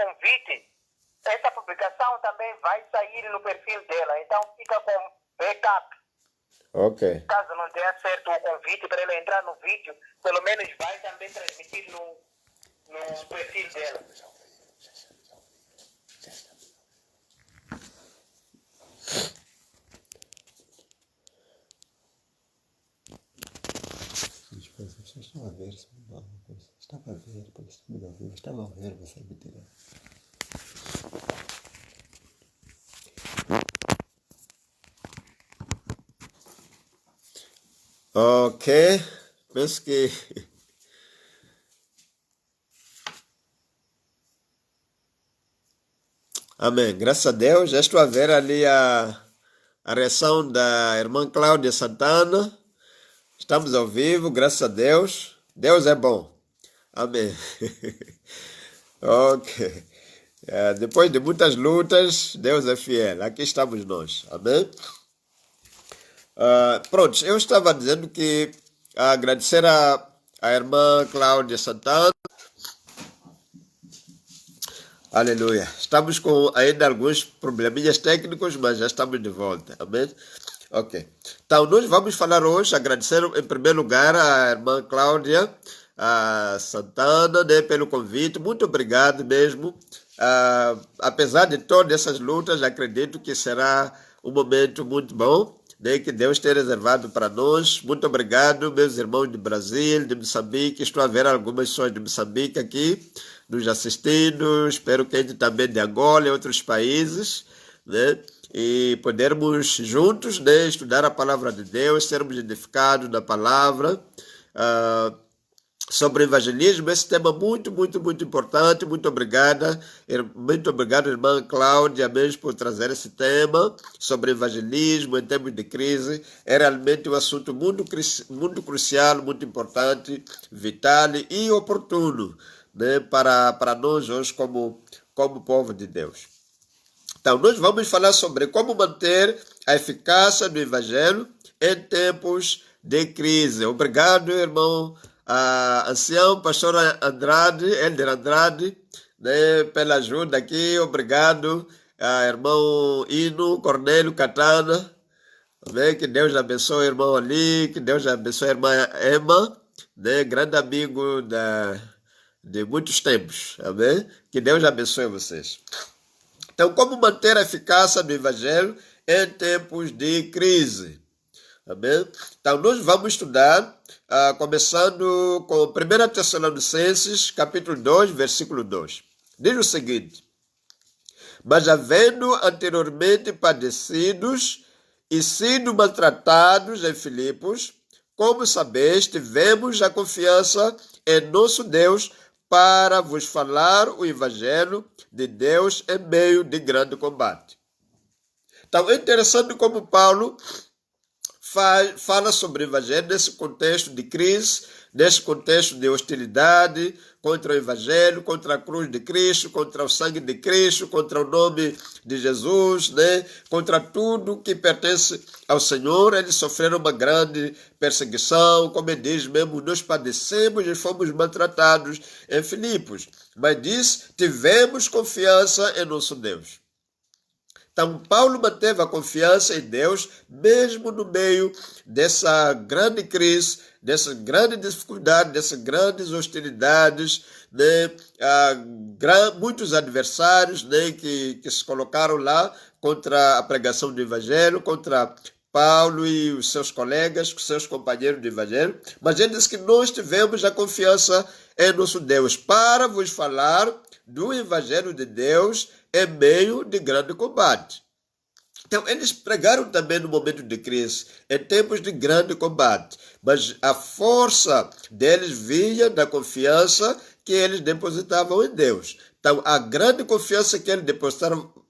convite, essa publicação também vai sair no perfil dela. Então fica com backup. Ok. Caso não dê certo o convite para ela entrar no vídeo, pelo menos vai também transmitir no perfil dela. Estava a ver, estava a ver, porque estava a ver, você me tirar. Ok, penso que amém, graças a Deus. Já estou a ver ali a reação da irmã Cláudia Santana. Estamos ao vivo, graças a Deus. Deus é bom. Amém. Ok. Depois de muitas lutas, Deus é fiel. Aqui estamos nós. Amém. Pronto, eu estava dizendo que agradecer a irmã Cláudia Santana. Aleluia. Estamos com ainda alguns probleminhas técnicos, mas já estamos de volta. Amém? Ok. Então, nós vamos falar hoje, agradecer em primeiro lugar a irmã Cláudia Santana, né, pelo convite. Muito obrigado mesmo. Apesar de todas essas lutas, acredito que será um momento muito bom, né, que Deus tem reservado para nós. Muito obrigado, meus irmãos de Brasil, de Moçambique. Estou a ver algumas pessoas de Moçambique aqui nos assistindo. Espero que gente também de Angola e outros países, né, e podermos juntos, né, estudar a palavra de Deus, sermos edificados na palavra. Sobre evangelismo, esse tema muito, muito, muito importante. Muito obrigado, irmã Cláudia, mesmo por trazer esse tema sobre evangelismo em tempos de crise. É realmente um assunto muito crucial, muito importante, vital e oportuno, né, para nós hoje como povo de Deus. Então, nós vamos falar sobre como manter a eficácia do evangelho em tempos de crise. Obrigado, irmão ancião, pastor Andrade, Elder Andrade, né, pela ajuda aqui. Obrigado, irmão Ino, Cornélio Catana. Amém? Que Deus abençoe o irmão Ali, que Deus abençoe a irmã Emma, né, grande amigo de muitos tempos. Amém? Que Deus abençoe vocês. Então, como manter a eficácia do evangelho em tempos de crise? Amém? Então, nós vamos estudar, começando com 1 Tessalonicenses, capítulo 2, versículo 2. Diz o seguinte: mas havendo anteriormente padecidos e sido maltratados em Filipos, como sabeis, tivemos a confiança em nosso Deus para vos falar o evangelho de Deus em meio de grande combate. Então, é interessante como Paulo fala sobre o evangelho nesse contexto de crise, nesse contexto de hostilidade contra o evangelho, contra a cruz de Cristo, contra o sangue de Cristo, contra o nome de Jesus, né? Contra tudo que pertence ao Senhor. Eles sofreram uma grande perseguição, como ele diz mesmo, nós padecemos e fomos maltratados em Filipos. Mas diz, tivemos confiança em nosso Deus. Então, Paulo manteve a confiança em Deus, mesmo no meio dessa grande crise, dessa grande dificuldade, dessas grandes hostilidades, né? Muitos adversários, né, que se colocaram lá contra a pregação do evangelho, contra Paulo e os seus colegas, os seus companheiros de evangelho. Mas ele diz que nós tivemos a confiança em nosso Deus para vos falar do evangelho de Deus em meio de grande combate. Então, eles pregaram também no momento de crise, em tempos de grande combate, mas a força deles vinha da confiança que eles depositavam em Deus. Então, a grande confiança que eles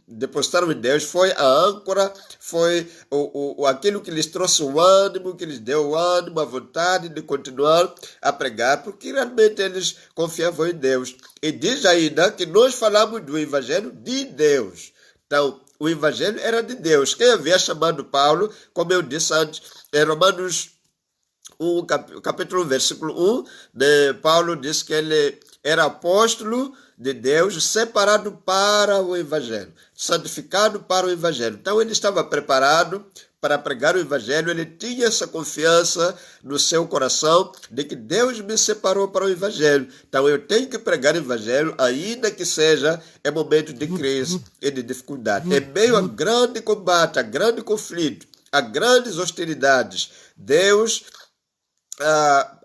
depositaram em Deus foi a âncora, foi aquilo que lhes trouxe o ânimo, que lhes deu o ânimo, a vontade de continuar a pregar, porque realmente eles confiavam em Deus. E diz ainda que nós falamos do evangelho de Deus. Então, o evangelho era de Deus. Quem havia chamado Paulo, como eu disse antes, em Romanos 1, capítulo 1, versículo 1, Paulo disse que ele era apóstolo de Deus, separado para o Evangelho, santificado para o Evangelho. Então ele estava preparado para pregar o Evangelho, ele tinha essa confiança no seu coração de que Deus me separou para o Evangelho. Então eu tenho que pregar o Evangelho, ainda que seja em momento de crise e de dificuldade. Em meio a grande combate, a grande conflito, a grandes hostilidades, Deus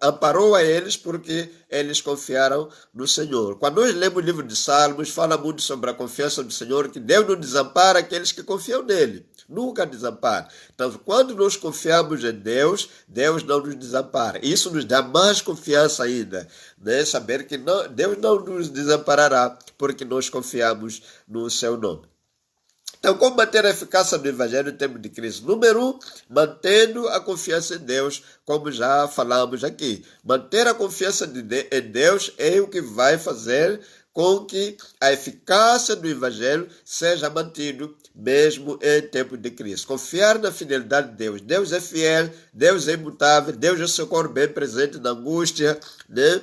amparou a eles porque eles confiaram no Senhor. Quando nós lemos o livro de Salmos, fala muito sobre a confiança no Senhor, que Deus não desampara aqueles que confiam nele. Nunca desampara. Então, quando nós confiamos em Deus, Deus não nos desampara. Isso nos dá mais confiança ainda, né? Saber que Deus não nos desamparará, porque nós confiamos no seu nome. Então, como manter a eficácia do Evangelho em tempo de crise? Número 1, mantendo a confiança em Deus, como já falamos aqui. Manter a confiança em Deus é o que vai fazer com que a eficácia do Evangelho seja mantido mesmo em tempo de crise. Confiar na fidelidade de Deus. Deus é fiel, Deus é imutável, Deus é socorro bem presente na angústia, né?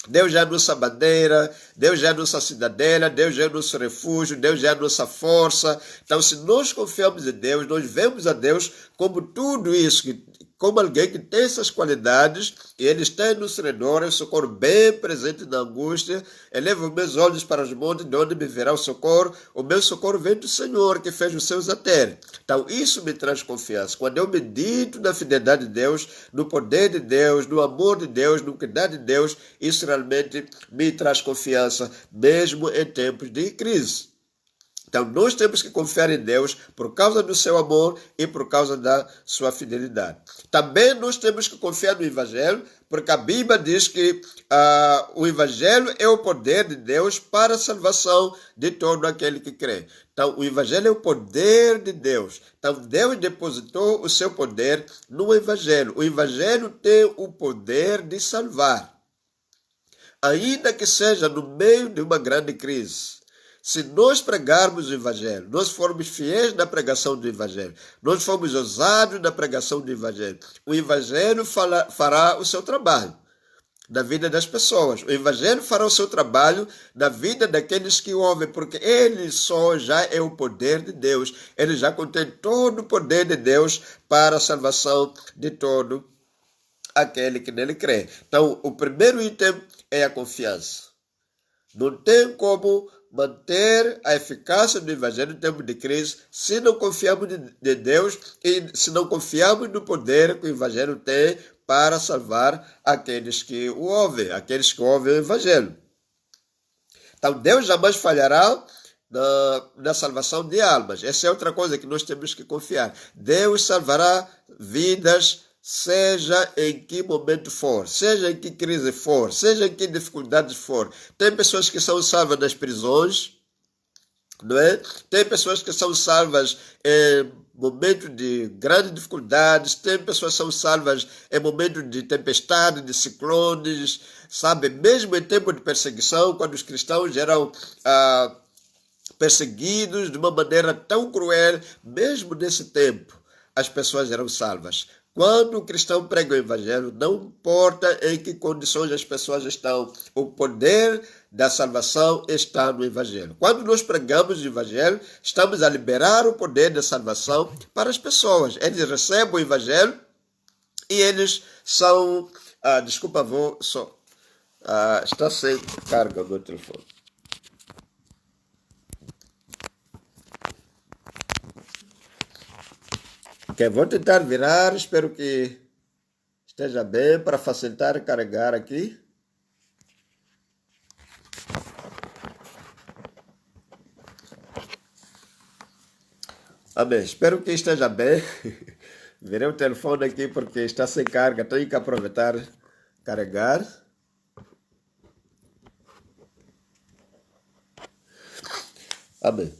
Deus é a nossa bandeira, Deus é a nossa cidadela, Deus é o nosso refúgio, Deus é a nossa força. Então, se nós confiamos em Deus, nós vemos a Deus como tudo isso, como alguém que tem essas qualidades, e Ele está no redor, é o socorro bem presente na angústia. Elevo meus olhos para os montes, de onde me virá o socorro. O meu socorro vem do Senhor, que fez os céus a terra. Então, isso me traz confiança. Quando eu medito na fidelidade de Deus, no poder de Deus, no amor de Deus, no cuidado de Deus, isso realmente me traz confiança, mesmo em tempos de crise. Então, nós temos que confiar em Deus por causa do seu amor e por causa da sua fidelidade. Também nós temos que confiar no Evangelho, porque a Bíblia diz que o Evangelho é o poder de Deus para a salvação de todo aquele que crê. Então, o Evangelho é o poder de Deus. Então, Deus depositou o seu poder no Evangelho. O Evangelho tem o poder de salvar, ainda que seja no meio de uma grande crise. Se nós pregarmos o Evangelho, nós formos fiéis na pregação do Evangelho, nós formos ousados na pregação do Evangelho, o Evangelho fará o seu trabalho na vida das pessoas. O Evangelho fará o seu trabalho na vida daqueles que o ouvem, porque ele só já é o poder de Deus. Ele já contém todo o poder de Deus para a salvação de todo aquele que nele crê. Então, o primeiro item é a confiança. Não tem como manter a eficácia do Evangelho em tempo de crise se não confiamos de Deus e se não confiamos no poder que o Evangelho tem para salvar aqueles que o ouvem, aqueles que ouvem o Evangelho. Então, Deus jamais falhará na salvação de almas. Essa é outra coisa que nós temos que confiar. Deus salvará vidas, seja em que momento for, seja em que crise for, seja em que dificuldades for. Tem pessoas que são salvas nas prisões, não é? Tem pessoas que são salvas em momentos de grandes dificuldades, tem pessoas que são salvas em momentos de tempestade, de ciclones, sabe? Mesmo em tempo de perseguição, quando os cristãos eram perseguidos de uma maneira tão cruel, mesmo nesse tempo, as pessoas eram salvas. Quando o cristão prega o Evangelho, não importa em que condições as pessoas estão, o poder da salvação está no Evangelho. Quando nós pregamos o Evangelho, estamos a liberar o poder da salvação para as pessoas. Eles recebem o Evangelho e eles são... desculpa, está sem carga o meu telefone. Ok, vou tentar virar, espero que esteja bem para facilitar carregar aqui. Amém, espero que esteja bem. Virei o telefone aqui porque está sem carga, tenho que aproveitar carregar. Amém.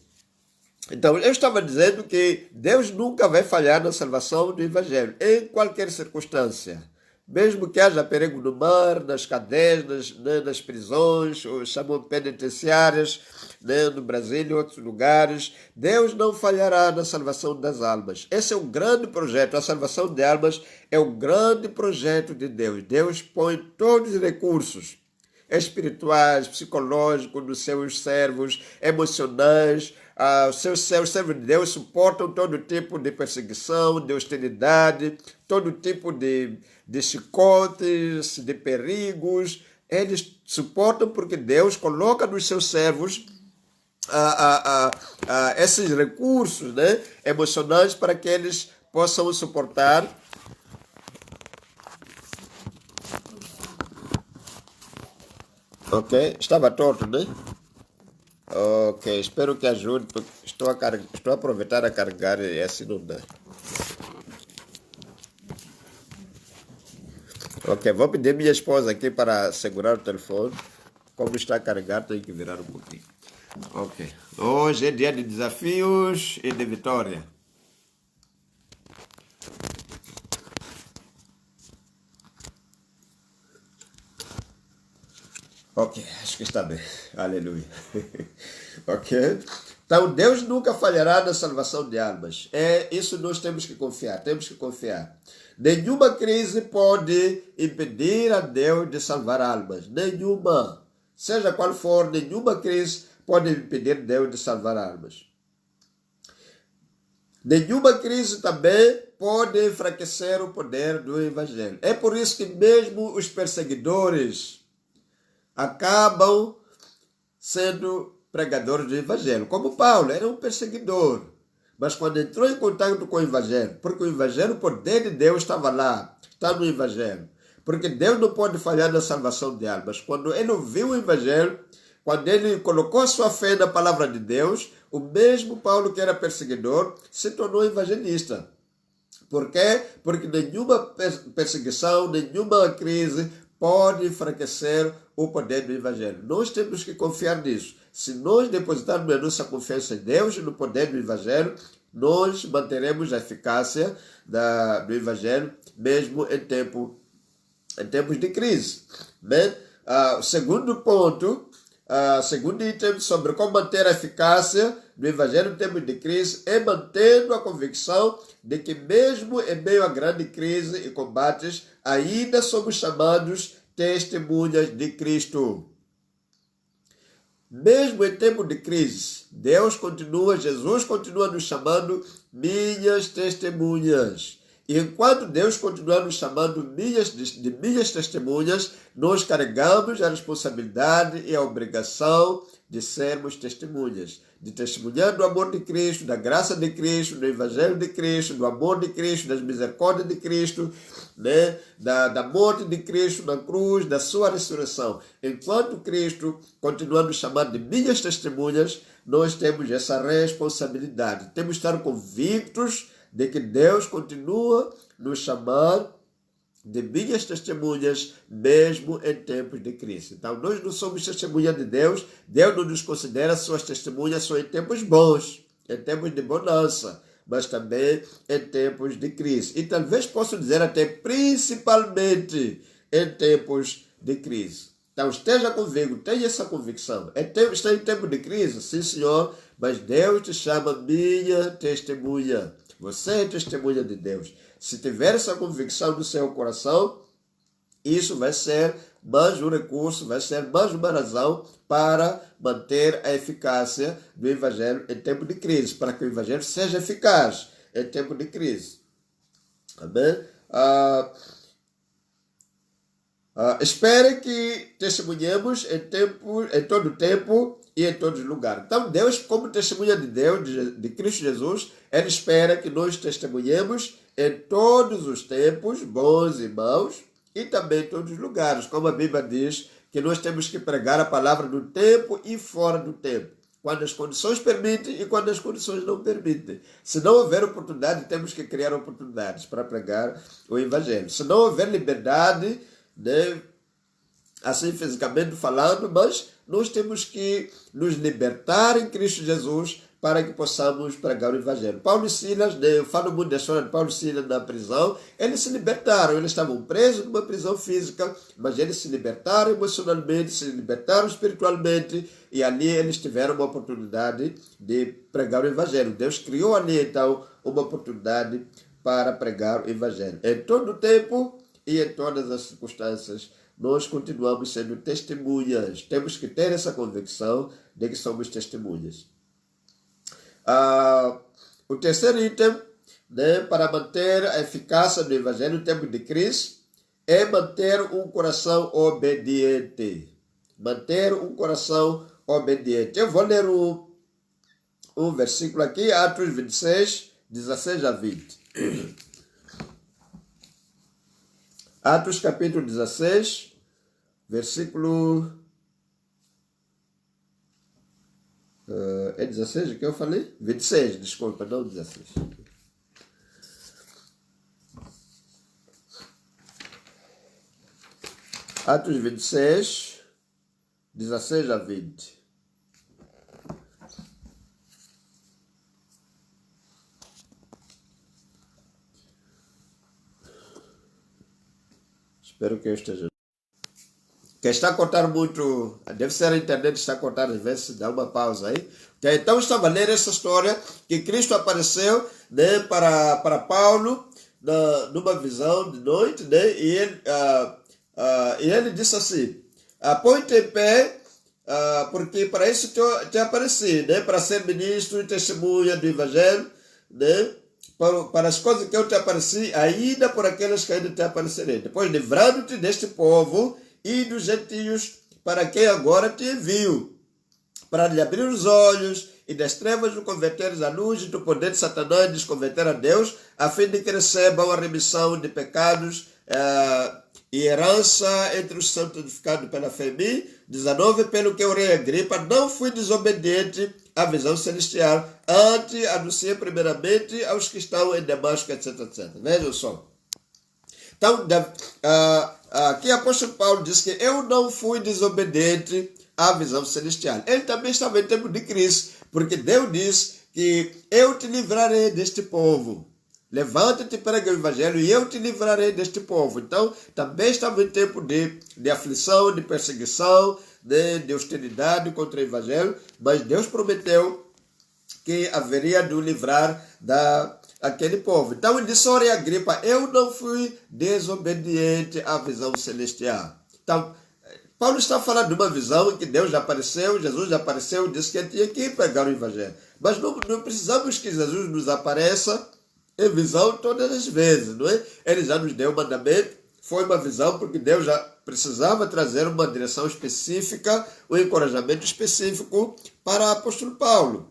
Então, eu estava dizendo que Deus nunca vai falhar na salvação do Evangelho, em qualquer circunstância. Mesmo que haja perigo no mar, nas cadeias, nas prisões, ou chamam penitenciárias, no Brasil e em outros lugares, Deus não falhará na salvação das almas. Esse é um grande projeto. A salvação de almas é um grande projeto de Deus. Deus põe todos os recursos. espirituais, psicológicos dos seus servos, emocionais. Os servos de Deus suportam todo tipo de perseguição, de hostilidade, todo tipo de chicotes, de perigos. Eles suportam porque Deus coloca nos seus servos esses recursos, né, emocionais para que eles possam suportar. Ok, estava torto, né? Ok, espero que ajude, porque estou a aproveitar a carregar e assim não dá. Ok, vou pedir minha esposa aqui para segurar o telefone. Como está a carregar, tenho que virar um pouquinho. Ok, hoje é dia de desafios e de vitória. Ok, acho que está bem. Aleluia. Ok? Então, Deus nunca falhará na salvação de almas. Isso nós temos que confiar, temos que confiar. Nenhuma crise pode impedir a Deus de salvar almas. Nenhuma. Seja qual for, nenhuma crise pode impedir Deus de salvar almas. Nenhuma crise também pode enfraquecer o poder do Evangelho. É por isso que mesmo os perseguidores acabam sendo pregadores do Evangelho. Como Paulo, era um perseguidor. Mas quando entrou em contato com o Evangelho, porque o Evangelho, o poder de Deus estava lá, está no Evangelho. Porque Deus não pode falhar na salvação de almas. Quando ele ouviu o Evangelho, quando ele colocou a sua fé na palavra de Deus, o mesmo Paulo que era perseguidor se tornou evangelista. Por quê? Porque nenhuma perseguição, nenhuma crise pode enfraquecer o poder do Evangelho. Nós temos que confiar nisso. Se nós depositarmos a nossa confiança em Deus e no poder do Evangelho, nós manteremos a eficácia do Evangelho mesmo em tempos de crise. Né? O segundo ponto, segundo item sobre como manter a eficácia do Evangelho em tempos de crise é mantendo a convicção de que mesmo em meio a grande crise e combates, ainda somos chamados testemunhas de Cristo. Mesmo em tempo de crise, Jesus continua nos chamando minhas testemunhas. E enquanto Deus continua nos chamando de minhas testemunhas, nós carregamos a responsabilidade e a obrigação de sermos testemunhas. De testemunhar do amor de Cristo, da graça de Cristo, do Evangelho de Cristo, do amor de Cristo, das misericórdias de Cristo, né? da morte de Cristo na cruz, da sua ressurreição. Enquanto Cristo continua nos chamando de minhas testemunhas, nós temos essa responsabilidade. Temos que estar convictos de que Deus continua nos chamar de minhas testemunhas, mesmo em tempos de crise. Então, nós não somos testemunhas de Deus. Deus não nos considera suas testemunhas só em tempos bons, em tempos de bonança, mas também em tempos de crise. E talvez posso dizer até principalmente em tempos de crise. Então, esteja convicto, tenha essa convicção. Está em tempo de crise? Sim, Senhor, mas Deus te chama minha testemunha. Você é testemunha de Deus. Se tiver essa convicção no seu coração, isso vai ser mais um recurso, vai ser mais uma razão para manter a eficácia do Evangelho em tempo de crise, para que o Evangelho seja eficaz em tempo de crise. Amém? Espere que testemunhemos em todo tempo e em todos os lugares. Então, Deus, como testemunha de Deus, de Cristo Jesus, Ele espera que nós testemunhemos em todos os tempos, bons e maus, e também em todos os lugares. Como a Bíblia diz, que nós temos que pregar a palavra no tempo e fora do tempo. Quando as condições permitem e quando as condições não permitem. Se não houver oportunidade, temos que criar oportunidades para pregar o Evangelho. Se não houver liberdade, né, assim fisicamente falando, mas nós temos que nos libertar em Cristo Jesus para que possamos pregar o Evangelho. Paulo e Silas, eu falo muito da história de Paulo e Silas na prisão, eles se libertaram, eles estavam presos numa prisão física, mas eles se libertaram emocionalmente, se libertaram espiritualmente, e ali eles tiveram uma oportunidade de pregar o Evangelho. Deus criou ali, então, uma oportunidade para pregar o Evangelho. Em todo o tempo e em todas as circunstâncias nós continuamos sendo testemunhas. Temos que ter essa convicção de que somos testemunhas. O terceiro item, né, para manter a eficácia do Evangelho no tempo de crise é manter um coração obediente. Manter um coração obediente. Eu vou ler um versículo aqui, Atos 26, 16 a 20. Atos capítulo 16, versículo... é 16 o que eu falei? 26, desculpa, não 16. Atos 26, 16 a 20. Espero que eu esteja... Que está a cortar muito, deve ser a internet, está a cortar às vezes, dá uma pausa aí. Okay? Então estava a ler essa história que Cristo apareceu, né, para Paulo numa visão de noite, né, e ele disse assim, põe-te em pé, porque para isso te apareci, né, para ser ministro e testemunha do Evangelho, né, para as coisas que eu te apareci, ainda por aquelas que ainda te aparecerei. Depois livrando-te deste povo e dos gentios, para quem agora te envio, para lhe abrir os olhos e das trevas o converteres à luz e do poder de Satanás desconverter a Deus, a fim de que recebam a remissão de pecados e herança entre os santificados pela fé em mim. 19, pelo que o rei Agripa não fui desobediente à visão celestial, antes anunciei primeiramente aos que estão em Damasco, etc, etc. Vejam só. Então, aqui o apóstolo Paulo diz que eu não fui desobediente à visão celestial. Ele também estava em tempo de crise, porque Deus diz que eu te livrarei deste povo. Levanta-te, prega o evangelho e eu te livrarei deste povo. Então, também estava em tempo de aflição, de perseguição, de hostilidade contra o evangelho, mas Deus prometeu que haveria de o livrar daquele povo. Então ele disse, ora Agripa, eu não fui desobediente à visão celestial. Então, Paulo está falando de uma visão em que Deus já apareceu, Jesus já apareceu, disse que ele tinha que pregar o evangelho. Mas não precisamos que Jesus nos apareça em visão todas as vezes, não é? Ele já nos deu o mandamento, foi uma visão porque Deus já precisava trazer uma direção específica, um encorajamento específico para o apóstolo Paulo.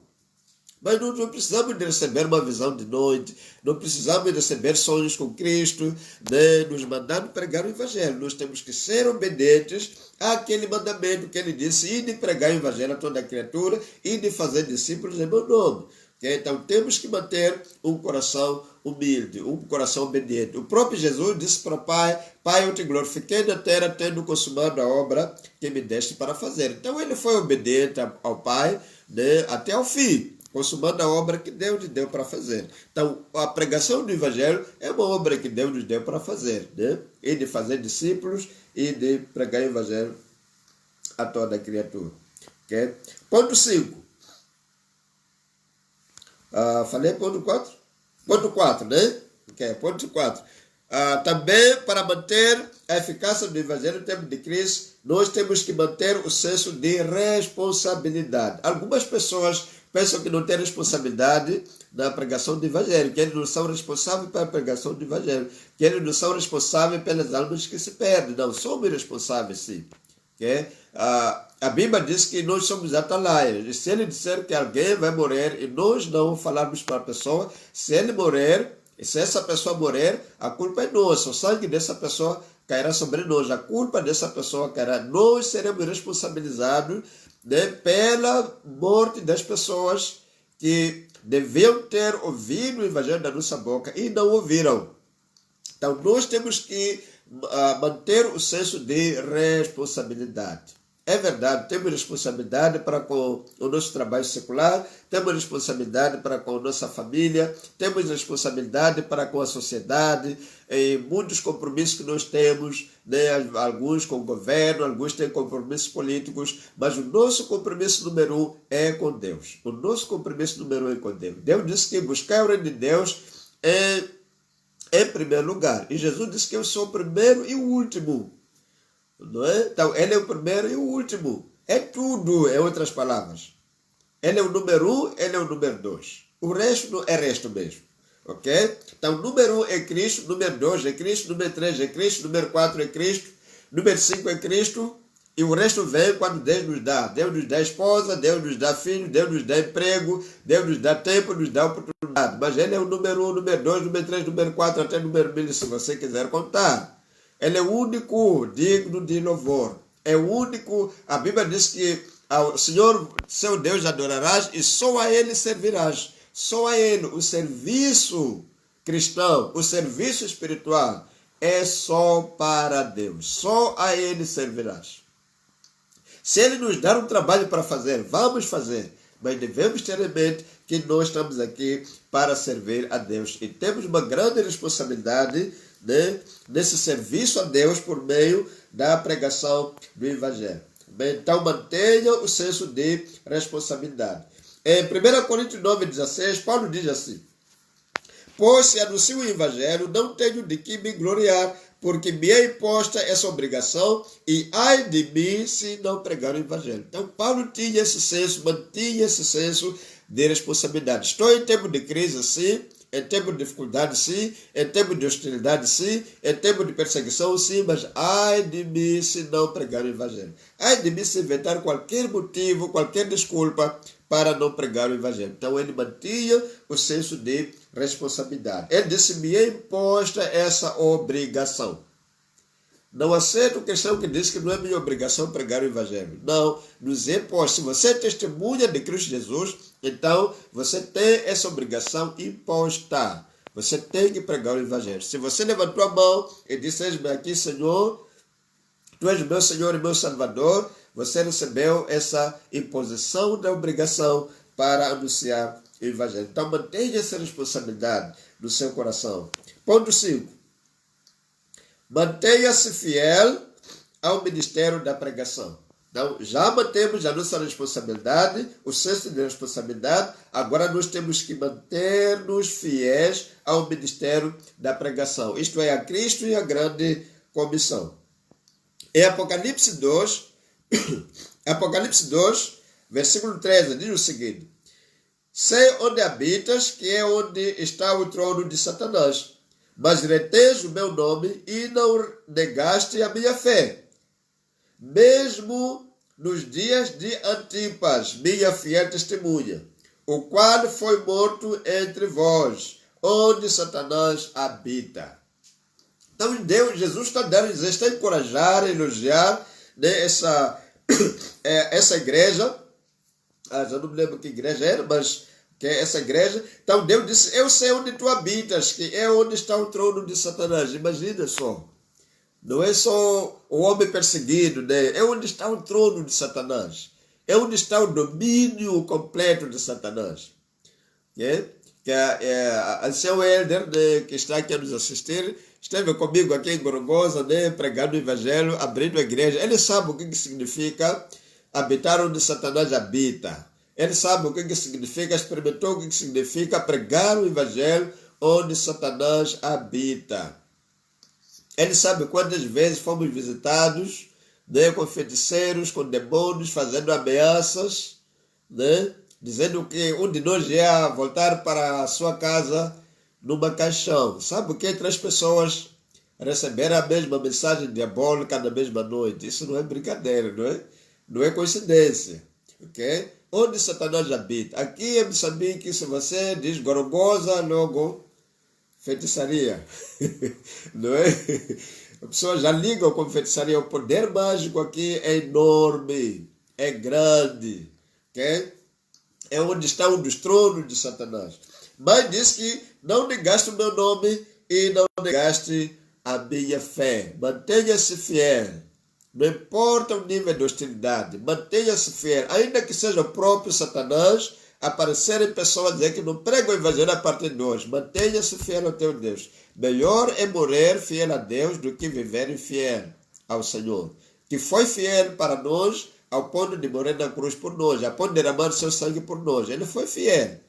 Mas não precisamos de receber uma visão de noite, não precisamos de receber sonhos com Cristo, né, nos mandando pregar o evangelho. Nós temos que ser obedientes àquele mandamento que ele disse, e de pregar o evangelho a toda a criatura, e de fazer discípulos em meu nome. Okay? Então temos que manter um coração humilde, um coração obediente. O próprio Jesus disse para o Pai, Pai, eu te glorifiquei na terra, tendo consumado a obra que me deste para fazer. Então ele foi obediente ao Pai, né, até ao fim, consumando a obra que Deus lhe deu para fazer. Então, a pregação do Evangelho é uma obra que Deus nos deu para fazer, né? E de fazer discípulos e de pregar o Evangelho a toda a criatura. Okay? Ponto 5. Falei ponto 4? Ponto 4, né? Okay, ponto 4. Também, para manter a eficácia do Evangelho no tempo de crise, nós temos que manter o senso de responsabilidade. Algumas pessoas pensam que não têm responsabilidade na pregação do Evangelho, que eles não são responsáveis pela pregação do Evangelho, que eles não são responsáveis pelas almas que se perdem. Não, somos responsáveis sim. Okay? A Bíblia diz que nós somos atalaias, e se ele disser que alguém vai morrer e nós não falarmos para a pessoa, se ele morrer, e se essa pessoa morrer, a culpa é nossa, o sangue dessa pessoa cairá sobre nós, a culpa dessa pessoa cairá, nós seremos responsabilizados, né, pela morte das pessoas que deviam ter ouvido o evangelho da nossa boca e não ouviram. Então nós temos que manter o senso de responsabilidade. É verdade, temos responsabilidade para com o nosso trabalho secular, temos responsabilidade para com a nossa família, temos responsabilidade para com a sociedade, e muitos compromissos que nós temos, né, alguns com o governo, alguns têm compromissos políticos, mas o nosso compromisso número 1 é com Deus. O nosso compromisso número 1 é com Deus. Deus disse que buscar o reino de Deus em primeiro lugar. E Jesus disse que eu sou o primeiro e o último. Não é? Então, ele é o primeiro e o último. É tudo, em outras palavras. Ele é o número 1, ele é o número 2. O resto não é resto mesmo. Ok? Então, número 1 é Cristo, número 2 é Cristo, número 3 é Cristo, número 4 é Cristo, número 5 é Cristo, e o resto vem quando Deus nos dá. Deus nos dá esposa, Deus nos dá filho, Deus nos dá emprego, Deus nos dá tempo, nos dá oportunidade. Mas ele é o número 1, número 2, número 3, número 4, até número 1000, se você quiser contar. Ele é o único digno de louvor. É o único, a Bíblia diz que ao Senhor, seu Deus, adorarás e só a Ele servirás. Só a Ele. O serviço cristão, o serviço espiritual é só para Deus. Só a Ele servirás. Se Ele nos dar um trabalho para fazer, vamos fazer. Mas devemos ter em mente que nós estamos aqui para servir a Deus. E temos uma grande responsabilidade, né, nesse serviço a Deus por meio da pregação do Evangelho. Bem, então mantenha o senso de responsabilidade. Em 1 Coríntios 9,16, Paulo diz assim: pois se anuncio o Evangelho, não tenho de que me gloriar, porque me é imposta essa obrigação, e ai de mim se não pregar o Evangelho. Então Paulo tinha esse senso, mantinha esse senso de responsabilidade. Estou em tempo de crise, sim. Em tempo de dificuldade, sim. Em tempo de hostilidade, sim. Em tempo de perseguição, sim. Mas ai de mim se não pregar o Evangelho. Ai de mim se inventar qualquer motivo, qualquer desculpa para não pregar o Evangelho. Então ele mantinha o senso de responsabilidade. Ele disse: me é imposta essa obrigação. Não aceito o cristão que diz que não é minha obrigação pregar o Evangelho. Não, nos é imposto. Se você é testemunha de Cristo Jesus, então você tem essa obrigação imposta. Você tem que pregar o Evangelho. Se você levantou a mão e disse: eis-me aqui, Senhor, tu és meu Senhor e meu Salvador, você recebeu essa imposição da obrigação para anunciar o Evangelho. Então mantenha essa responsabilidade no seu coração. Ponto 5. Mantenha-se fiel ao ministério da pregação. Então, já mantemos a nossa responsabilidade, o senso de responsabilidade, agora nós temos que manter-nos fiéis ao ministério da pregação. Isto é, a Cristo e a grande comissão. Em Apocalipse 2, versículo 13, diz o seguinte: sei onde habitas, que é onde está o trono de Satanás. Mas retens o meu nome e não negaste a minha fé. Mesmo nos dias de Antipas, minha fiel testemunha, o qual foi morto entre vós, onde Satanás habita. Então Jesus está dando, está a encorajar, a elogiar, né, essa igreja. Já não me lembro que igreja era, mas que é essa igreja. Então Deus disse: eu sei onde tu habitas, que é onde está o trono de Satanás. Imagina só. Não é só o homem perseguido, né? É onde está o trono de Satanás. É onde está o domínio completo de Satanás. É? Que a ancião Helder, né, que está aqui a nos assistir, esteve comigo aqui em Gorongosa, né, pregando o Evangelho, abrindo a igreja. Ele sabe o que significa habitar onde Satanás habita. Ele sabe o que significa, experimentou o que significa pregar o Evangelho onde Satanás habita. Ele sabe quantas vezes fomos visitados, né, com feiticeiros, com demônios, fazendo ameaças, né, dizendo que um de nós ia voltar para a sua casa numa caixão. Sabe o que? 3 pessoas receberam a mesma mensagem diabólica na mesma noite. Isso não é brincadeira, não é? Não é coincidência. Ok? Onde Satanás habita? Aqui em Moçambique, se você diz Gorongosa, logo feitiçaria. Não é? As pessoas já ligam com feitiçaria. O poder mágico aqui é enorme, é grande. Okay? É onde está um dos tronos de Satanás. Mas diz que não negaste o meu nome e não negaste a minha fé. Mantenha-se fiel. Não importa o nível de hostilidade, mantenha-se fiel. Ainda que seja o próprio Satanás aparecerem pessoas dizer que não pregam o Evangelho a partir de hoje. Mantenha-se fiel ao teu Deus. Melhor é morrer fiel a Deus do que viver infiel ao Senhor, que foi fiel para nós ao ponto de morrer na cruz por nós, a ponto de derramar seu sangue por nós. Ele foi fiel,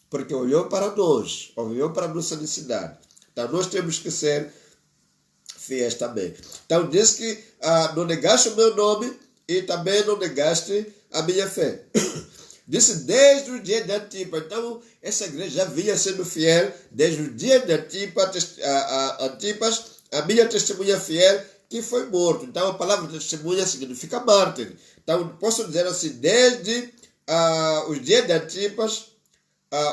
porque olhou para nós, olhou para a nossa necessidade. Então nós temos que ser fiéis também. Então diz que não negaste o meu nome e também não negaste a minha fé. Disse desde o dia de Antipas. Então essa igreja já vinha sendo fiel desde o dia de Antipas, a minha testemunha fiel, que foi morto. Então a palavra testemunha significa mártir. Então posso dizer assim, desde os dias de Antipas,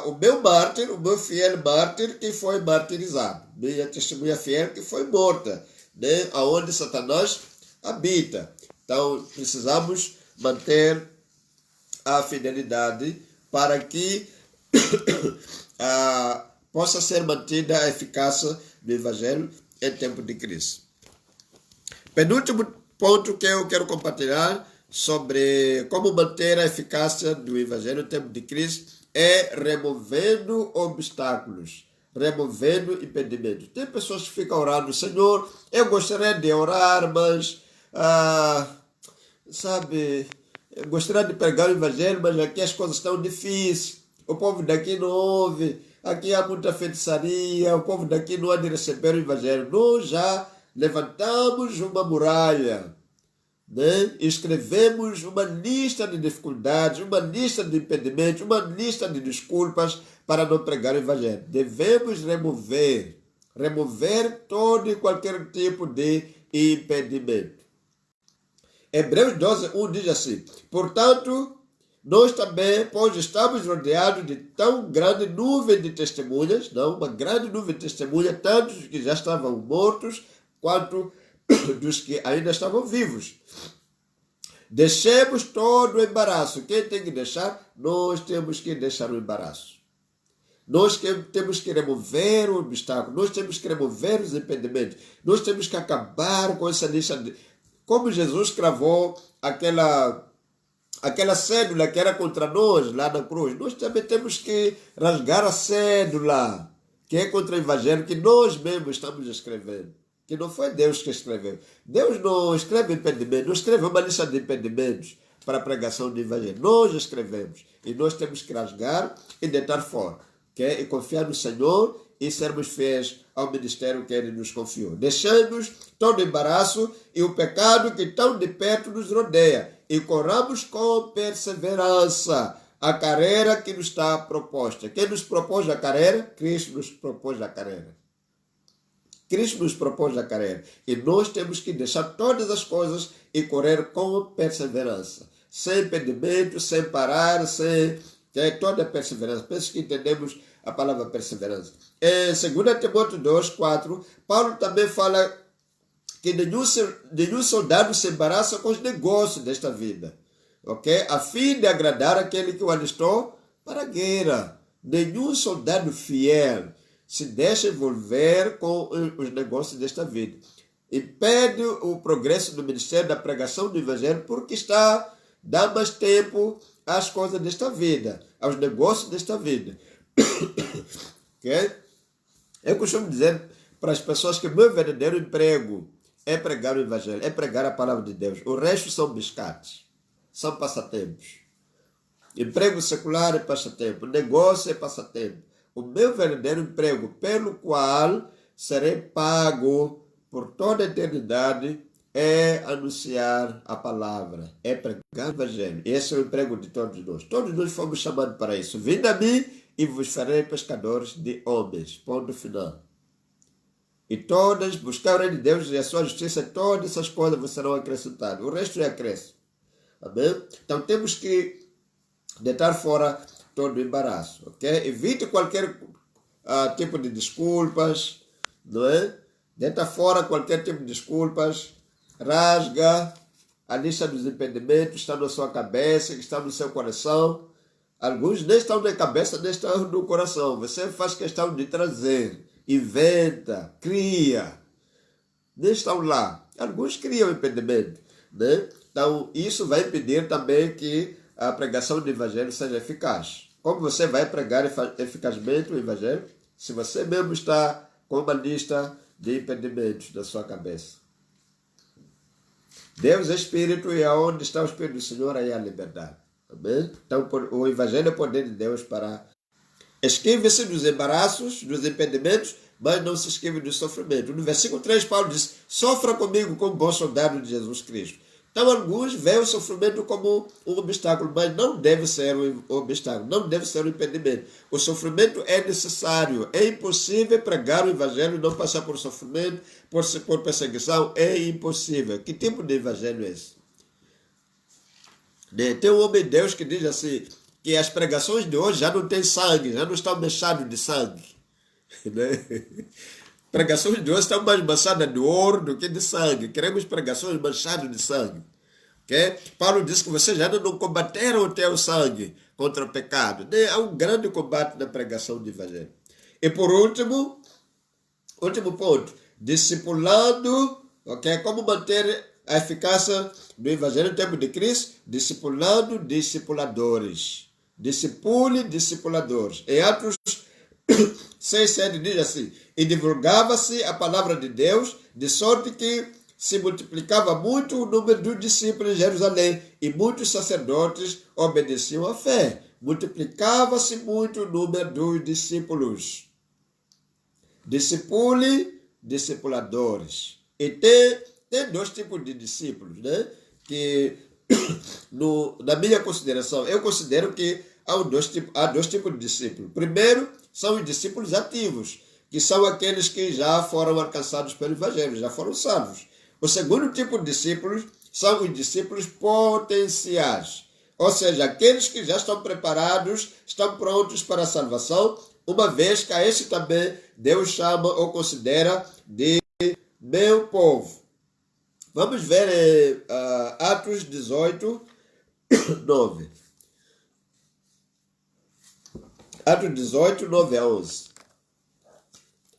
o meu mártir, o meu fiel mártir que foi martirizado. Minha testemunha fiel que foi morta, né? Aonde Satanás habita. Então precisamos manter a fidelidade para que possa ser mantida a eficácia do Evangelho em tempo de crise. Penúltimo ponto que eu quero compartilhar sobre como manter a eficácia do Evangelho em tempo de crise é removendo obstáculos, removendo impedimentos. Tem pessoas que ficam orando, Senhor, eu gostaria de orar, mas, eu gostaria de pregar o Evangelho, mas aqui as coisas estão difíceis, o povo daqui não ouve, aqui há muita feitiçaria, o povo daqui não há de receber o Evangelho. Nós já levantamos uma muralha, né? Escrevemos uma lista de dificuldades, uma lista de impedimentos, uma lista de desculpas para não pregar o Evangelho. Devemos remover todo e qualquer tipo de impedimento. Hebreus 12:1 diz assim: portanto, nós também, pois estamos rodeados de tão grande nuvem de testemunhas, uma grande nuvem de testemunhas, tanto dos que já estavam mortos, quanto dos que ainda estavam vivos. Deixemos todo o embaraço. Quem tem que deixar? Nós temos que deixar o embaraço. Nós temos que remover o obstáculo. Nós temos que remover os impedimentos. Nós temos que acabar com essa lista de... Como Jesus cravou aquela cédula que era contra nós lá na cruz, nós também temos que rasgar a cédula que é contra o Evangelho, que nós mesmos estamos escrevendo. Que não foi Deus que escreveu. Deus não escreve impedimentos, não escreve uma lista de impedimentos para a pregação do Evangelho. Nós escrevemos e nós temos que rasgar e deitar fora. E confiar no Senhor e sermos fiéis ao ministério que Ele nos confiou. Deixamos todo embaraço e o pecado que tão de perto nos rodeia e corramos com perseverança a carreira que nos está proposta. Quem nos propôs a carreira? Cristo nos propôs a carreira. Cristo nos propôs a carreira. E nós temos que deixar todas as coisas e correr com perseverança. Sem impedimento, sem parar, sem toda a perseverança. Penso que entendemos a palavra perseverança. Em 2 Timóteo 2:4, Paulo também fala que nenhum soldado se embaraça com os negócios desta vida, ok? A fim de agradar aquele que o alistou para a guerra. Nenhum soldado fiel se deixa envolver com os negócios desta vida. Impede o progresso do ministério da pregação do Evangelho porque está dando mais tempo às coisas desta vida, aos negócios desta vida. Okay? Eu costumo dizer para as pessoas que o meu verdadeiro emprego é pregar o Evangelho, é pregar a palavra de Deus. O resto são biscates, são passatempos. Emprego secular é passatempo, negócio é passatempo. O meu verdadeiro emprego, pelo qual serei pago por toda a eternidade, é anunciar a palavra, é pregar o Evangelho. Esse é o emprego de todos nós. Todos nós fomos chamados para isso. Vinde a mim e vos farei pescadores de homens. Ponto final. E todas, buscar o reino de Deus e a sua justiça, todas essas coisas vos serão acrescentadas. O resto é acréscimo. Amém? Então temos que deitar fora todo o embaraço, ok? Evite qualquer tipo de desculpas, não é? Deita fora qualquer tipo de desculpas, rasga a lista dos impedimentos que está na sua cabeça, que está no seu coração. Alguns nem estão na cabeça, nem estão no coração. Você faz questão de trazer, inventa, cria. Nem estão lá. Alguns criam impedimento, né? Então, isso vai impedir também que a pregação do Evangelho seja eficaz. Como você vai pregar eficazmente o Evangelho se você mesmo está com uma lista de impedimentos na sua cabeça? Deus é Espírito e aonde está o Espírito do Senhor, aí há liberdade. Amém? Então, o Evangelho é o poder de Deus para... Esquive-se dos embaraços, dos impedimentos, mas não se esquive do sofrimento. No versículo 3, Paulo diz, sofra comigo como bom soldado de Jesus Cristo. Então, alguns veem o sofrimento como um obstáculo, mas não deve ser um obstáculo, não deve ser um impedimento. O sofrimento é necessário. É impossível pregar o evangelho e não passar por sofrimento, por perseguição. É impossível. Que tipo de evangelho é esse? Tem um homem de Deus que diz assim, que as pregações de hoje já não têm sangue, já não estão manchadas de sangue. Pregações de hoje estão mais manchadas de ouro do que de sangue. Queremos pregações manchadas de sangue. Okay? Paulo diz que vocês ainda não combateram até o sangue contra o pecado. Há um grande combate na pregação do evangelho. E por último ponto, discipulando, okay? Como manter a eficácia do evangelho em tempo de Cristo? Discipulando discipuladores. Discipule discipuladores. Em Atos 6:7 diz assim, e divulgava-se a palavra de Deus, de sorte que se multiplicava muito o número dos discípulos em Jerusalém, e muitos sacerdotes obedeciam à fé. Multiplicava-se muito o número dos discípulos. Discipule discipuladores. E tem dois tipos de discípulos, né? Que, na minha consideração, eu considero que há dois tipos de discípulos. Primeiro, são os discípulos ativos, que são aqueles que já foram alcançados pelo evangelho, já foram salvos. O segundo tipo de discípulos são os discípulos potenciais, ou seja, aqueles que já estão preparados, estão prontos para a salvação, uma vez que a este também Deus chama ou considera de meu povo. Vamos ver Atos 18, 9. Atos 18, 9 a 11.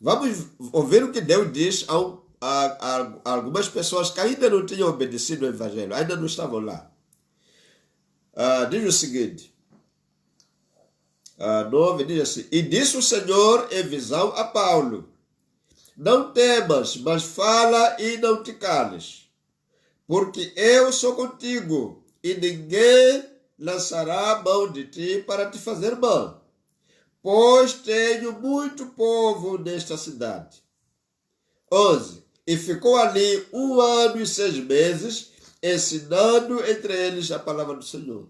Vamos ouvir o que Deus diz a algumas pessoas que ainda não tinham obedecido ao evangelho, ainda não estavam lá. Diz o seguinte, 9 diz assim, e disse o Senhor em visão a Paulo, não temas, mas fala e não te cales, porque eu sou contigo, e ninguém lançará a mão de ti para te fazer mal, pois tenho muito povo nesta cidade. 11. E ficou ali 1 ano e 6 meses, ensinando entre eles a palavra do Senhor.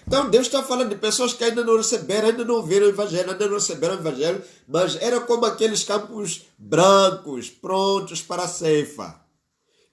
Então Deus está falando de pessoas que ainda não receberam, ainda não viram o evangelho, ainda não receberam o evangelho, mas era como aqueles campos brancos, prontos para a ceifa.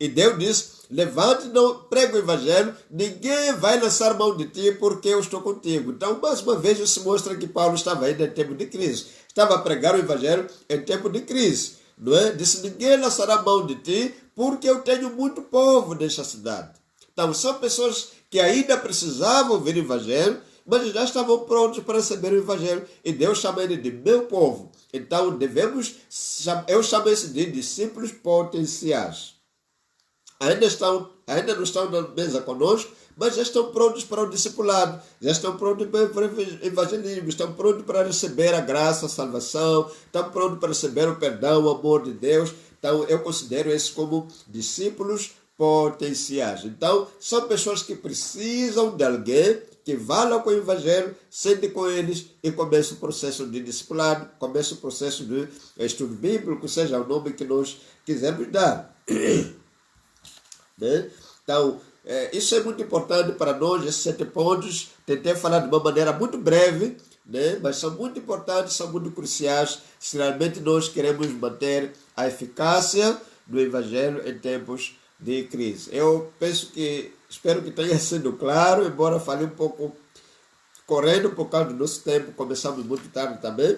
E Deus diz, levante, não prega o evangelho, ninguém vai lançar mão de ti porque eu estou contigo. Então, mais uma vez, isso mostra que Paulo estava ainda em tempo de crise. Estava a pregar o evangelho em tempo de crise. Não é? Disse, ninguém lançará mão de ti porque eu tenho muito povo nesta cidade. Então, são pessoas que ainda precisavam ouvir o evangelho, mas já estavam prontos para receber o evangelho. E Deus chama ele de meu povo. Então, eu chamo isso de discípulos potenciais. Ainda não estão na mesa conosco, mas já estão prontos para o discipulado, já estão prontos para o evangelismo, estão prontos para receber a graça, a salvação, estão prontos para receber o perdão, o amor de Deus. Então, eu considero esses como discípulos potenciais. Então, são pessoas que precisam de alguém que vá lá com o evangelho, sente com eles e comece o processo de discipulado, comece o processo de estudo bíblico, seja o nome que nós quisermos dar. Né? Então, isso é muito importante para nós, esses 7 pontos. Tentei falar de uma maneira muito breve, né? Mas são muito importantes, são muito cruciais se realmente nós queremos manter a eficácia do evangelho em tempos de crise. Eu espero que tenha sido claro, embora falei um pouco correndo por causa do nosso tempo, começamos muito tarde também,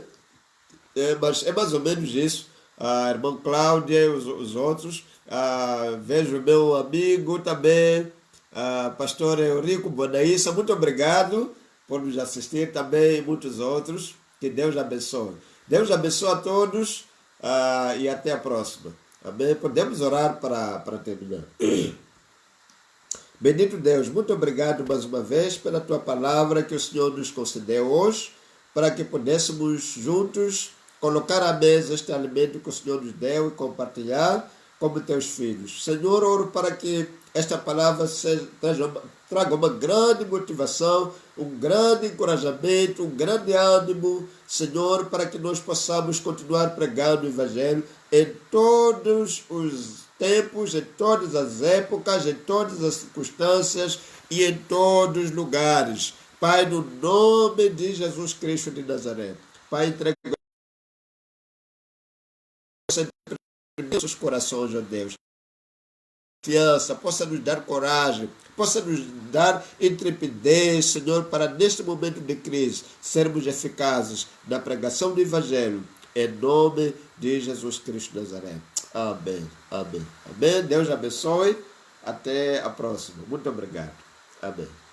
mas é mais ou menos isso. A irmã Cláudia, os outros, vejo meu amigo também, pastor Eurico Bonaíssa, muito obrigado por nos assistir também, e muitos outros, que Deus abençoe. Deus abençoe a todos e até a próxima. Amém? Podemos orar para terminar. Bendito Deus, muito obrigado mais uma vez pela tua palavra que o Senhor nos concedeu hoje, para que pudéssemos juntos colocar à mesa este alimento que o Senhor nos deu e compartilhar como teus filhos. Senhor, oro para que esta palavra traga uma grande motivação, um grande encorajamento, um grande ânimo, Senhor, para que nós possamos continuar pregando o Evangelho em todos os tempos, em todas as épocas, em todas as circunstâncias e em todos os lugares. Pai, no nome de Jesus Cristo de Nazaré. Pai, entrega nossos corações, ó Deus. Confiança, possa nos dar coragem, possa nos dar intrepidez, Senhor, para neste momento de crise sermos eficazes na pregação do Evangelho, em nome de Jesus Cristo de Nazaré. Amém, amém, amém. Deus abençoe. Até a próxima. Muito obrigado. Amém.